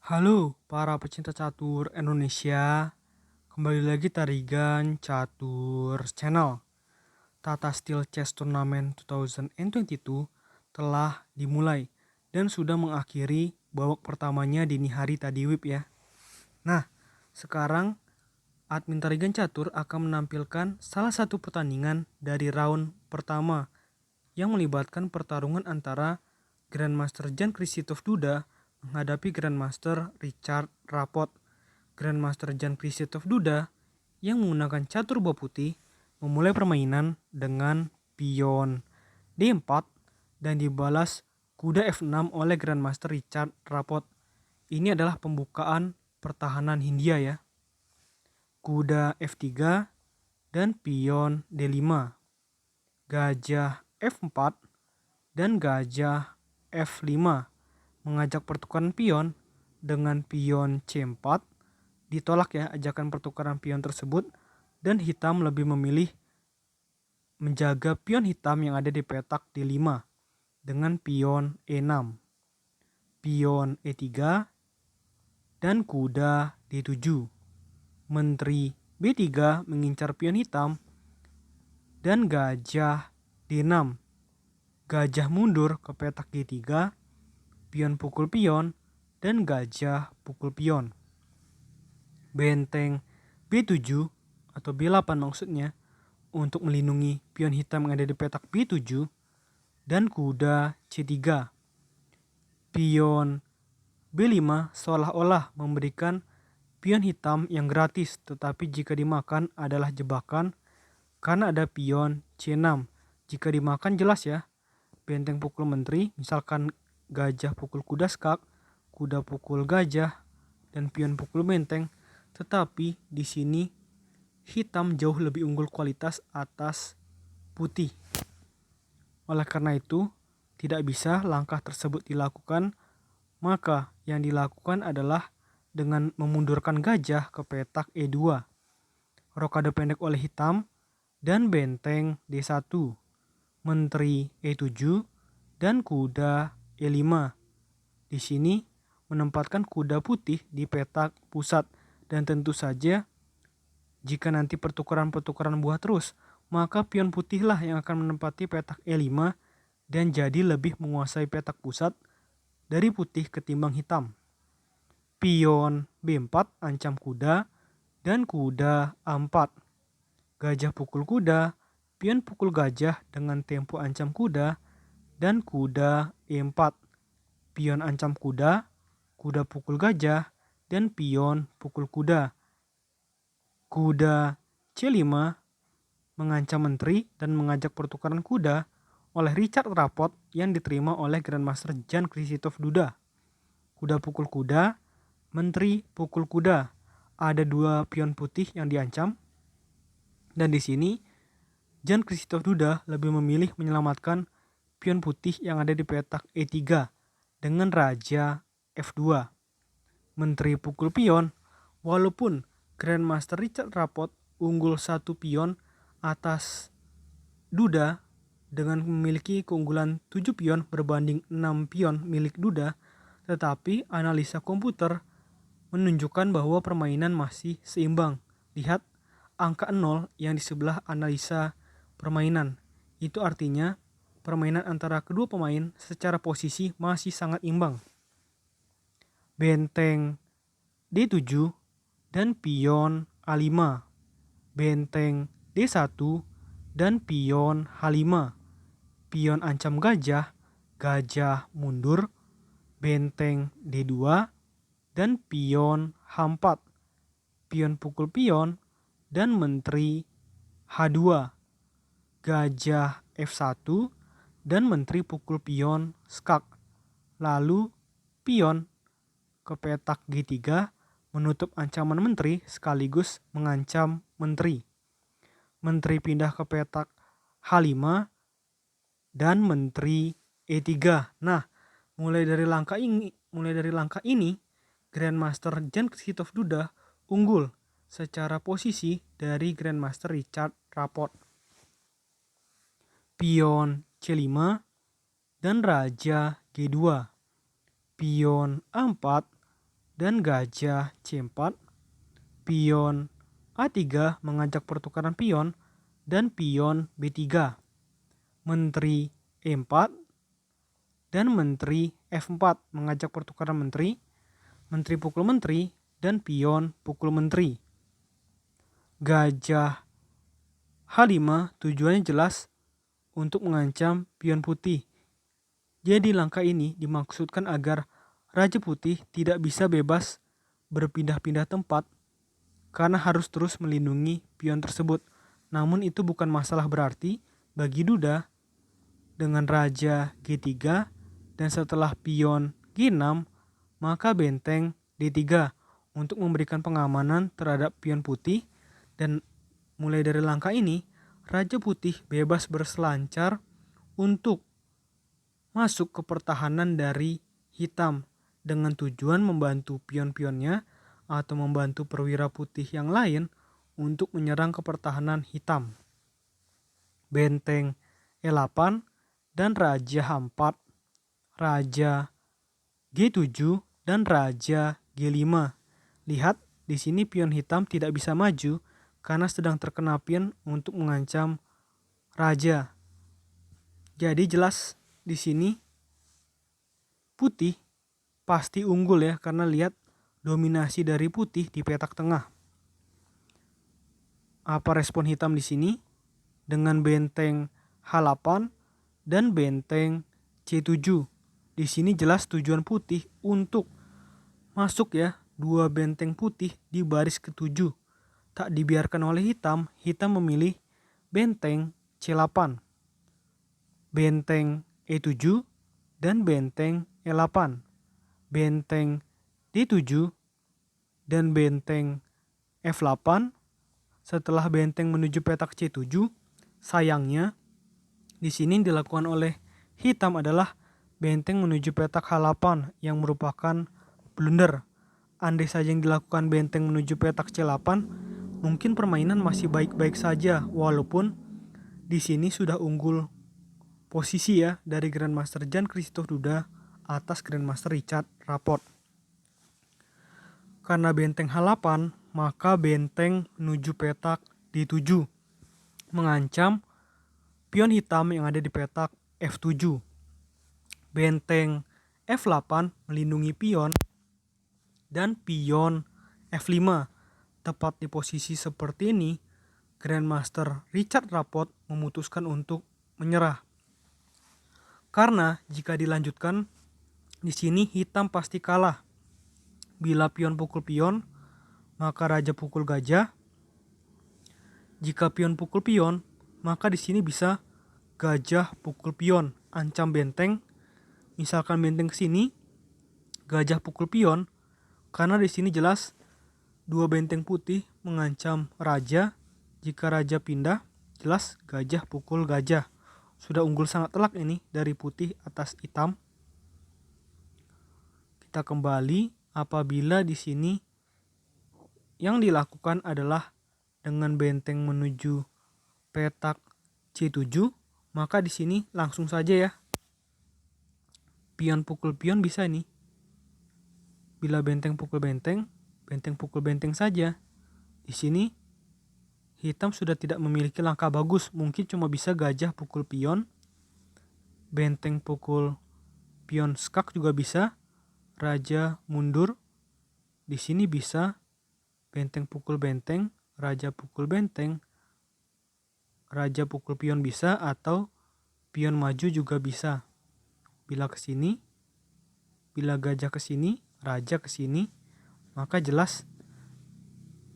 Halo para pecinta catur Indonesia, kembali lagi Tarigan Catur Channel. Tata Steel Chess Tournament 2022 telah dimulai dan sudah mengakhiri babak pertamanya dini hari tadi Wib ya. Nah, sekarang admin Tarigan Catur akan menampilkan salah satu pertandingan dari round pertama yang melibatkan pertarungan antara Grandmaster Jan Kristitov Duda menghadapi Grandmaster Richard Rapport. Grandmaster Jan Kristitov Duda yang menggunakan catur bola putih memulai permainan dengan pion D4 dan dibalas kuda F6 oleh Grandmaster Richard Rapport. Ini adalah pembukaan pertahanan Hindia ya. Kuda F3 dan pion D5. Gajah F4 dan gajah F5 mengajak pertukaran pion dengan pion C4. Ditolak ya ajakan pertukaran pion tersebut dan hitam lebih memilih menjaga pion hitam yang ada di petak D5 dengan pion E6, pion E3 dan kuda D7. Menteri B3 mengincar pion hitam dan gajah D6. Gajah mundur ke petak G3, pion pukul pion, dan gajah pukul pion. Benteng B7 atau B8 maksudnya untuk melindungi pion hitam yang ada di petak B7 dan kuda C3. Pion B5 seolah-olah memberikan pion hitam yang gratis, tetapi jika dimakan adalah jebakan karena ada pion C6. Jika dimakan jelas ya. Benteng pukul menteri, misalkan gajah pukul kuda skak, kuda pukul gajah, dan pion pukul benteng. Tetapi di sini hitam jauh lebih unggul kualitas atas putih. Oleh karena itu, tidak bisa langkah tersebut dilakukan, maka yang dilakukan adalah dengan memundurkan gajah ke petak E2. Rokade pendek oleh hitam dan benteng D1. Menteri E7 dan kuda E5. Di sini menempatkan kuda putih di petak pusat dan tentu saja jika nanti pertukaran buah terus, maka pion putihlah yang akan menempati petak E5 dan jadi lebih menguasai petak pusat dari putih ketimbang hitam. Pion B4 ancam kuda dan kuda A4. Gajah pukul kuda, pion pukul gajah dengan tempo ancam kuda, dan kuda E4. Pion ancam kuda, kuda pukul gajah, dan pion pukul kuda. Kuda C5 mengancam menteri dan mengajak pertukaran kuda oleh Richard Rapport yang diterima oleh Grandmaster Jan Kristitov Duda. Kuda pukul kuda, menteri pukul kuda. Ada dua pion putih yang diancam. Dan di sini Jan Kristitov Duda lebih memilih menyelamatkan pion putih yang ada di petak E3 dengan raja F2. Menteri pukul pion, walaupun Grandmaster Richard Rapport unggul satu pion atas Duda dengan memiliki keunggulan 7 pion berbanding 6 pion milik Duda, tetapi analisa komputer menunjukkan bahwa permainan masih seimbang. Lihat angka 0 yang di sebelah analisa permainan. Itu artinya permainan antara kedua pemain secara posisi masih sangat imbang. Benteng D7 dan pion A5. Benteng D1 dan pion H5. Pion ancam gajah, gajah mundur. Benteng D2 dan pion H4. Pion pukul pion dan menteri H2. Gajah F1 dan menteri pukul pion skak. Lalu pion ke petak G3 menutup ancaman menteri sekaligus mengancam menteri. Menteri pindah ke petak H5 dan menteri E3. Nah, mulai dari langkah ini Grandmaster Jan Kristitov Duda unggul secara posisi dari Grandmaster Richard Rapport. Pion C5 dan raja G2. Pion A4 dan gajah C4. Pion A3 mengajak pertukaran pion dan pion B3. Menteri E4 dan menteri F4 mengajak pertukaran menteri, menteri pukul menteri, dan pion pukul menteri. Gajah H5 tujuannya jelas untuk mengancam pion putih. Jadi langkah ini dimaksudkan agar Raja Putih tidak bisa bebas berpindah-pindah tempat karena harus terus melindungi pion tersebut. Namun itu bukan masalah berarti bagi Duda dengan Raja G3 dan setelah pion G6 maka benteng D3 untuk memberikan pengamanan terhadap pion putih. Dan mulai dari langkah ini Raja Putih bebas berselancar untuk masuk ke pertahanan dari hitam dengan tujuan membantu pion-pionnya atau membantu perwira putih yang lain untuk menyerang ke pertahanan hitam. Benteng E8 dan Raja H4, Raja G7 dan Raja G5. Lihat, di sini pion hitam tidak bisa maju karena sedang terkena pion untuk mengancam raja. Jadi jelas di sini putih pasti unggul ya, karena lihat dominasi dari putih di petak tengah. Apa respon hitam di sini? Dengan benteng H8 dan benteng C7. Di sini jelas tujuan putih untuk masuk ya, dua benteng putih di baris ke-7. Tak dibiarkan oleh hitam, hitam memilih benteng C8, benteng E7 dan benteng E8, benteng D7 dan benteng F8. Setelah benteng menuju petak C7, sayangnya di sini dilakukan oleh hitam adalah benteng menuju petak H8 yang merupakan blunder. Andai saja yang dilakukan benteng menuju petak C8, mungkin permainan masih baik-baik saja walaupun di sini sudah unggul posisi ya dari Grandmaster Jan Christoph Duda atas Grandmaster Richard Rapport. Karena benteng H8, maka benteng menuju petak D7 mengancam pion hitam yang ada di petak F7. Benteng F8 melindungi pion dan pion F5. Tepat di posisi seperti ini, Grandmaster Richard Rapport memutuskan untuk menyerah. Karena jika dilanjutkan, di sini hitam pasti kalah. Bila pion pukul pion, maka raja pukul gajah. Jika pion pukul pion, maka di sini bisa gajah pukul pion, ancam benteng. Misalkan benteng ke sini, gajah pukul pion, karena di sini jelas dua benteng putih mengancam raja. Jika raja pindah, jelas gajah pukul gajah. Sudah unggul sangat telak ini dari putih atas hitam. Kita kembali apabila di sini yang dilakukan adalah dengan benteng menuju petak C7, maka di sini langsung saja ya. Pion pukul pion bisa nih. Bila benteng pukul benteng, benteng pukul benteng saja. Di sini hitam sudah tidak memiliki langkah bagus, mungkin cuma bisa gajah pukul pion, benteng pukul pion skak juga bisa, raja mundur. Di sini bisa benteng pukul benteng, raja pukul benteng, raja pukul pion bisa, atau pion maju juga bisa. Bila ke sini, bila gajah ke sini, raja ke sini, maka jelas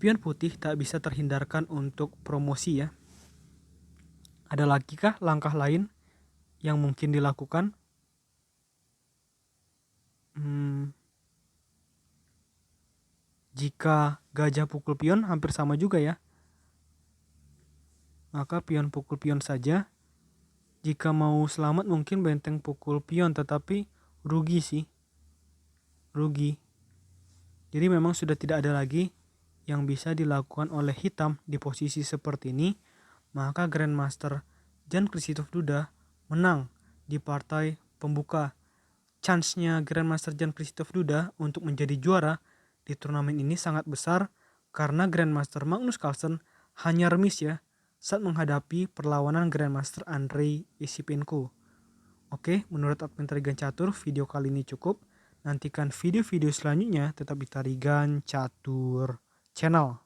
pion putih tak bisa terhindarkan untuk promosi ya. Ada lagi kah langkah lain yang mungkin dilakukan? Jika gajah pukul pion hampir sama juga ya. Maka pion pukul pion saja. Jika mau selamat mungkin benteng pukul pion, tetapi rugi sih. Rugi. Jadi memang sudah tidak ada lagi yang bisa dilakukan oleh hitam di posisi seperti ini. Maka Grandmaster Jan Christoph Duda menang di partai pembuka. Chance-nya Grandmaster Jan Christoph Duda untuk menjadi juara di turnamen ini sangat besar karena Grandmaster Magnus Carlsen hanya remis ya saat menghadapi perlawanan Grandmaster Andrei Isipenko. Oke, menurut admin Tarigan Catur, video kali ini cukup. Nantikan video-video selanjutnya tetap di Tarigan Catur Channel.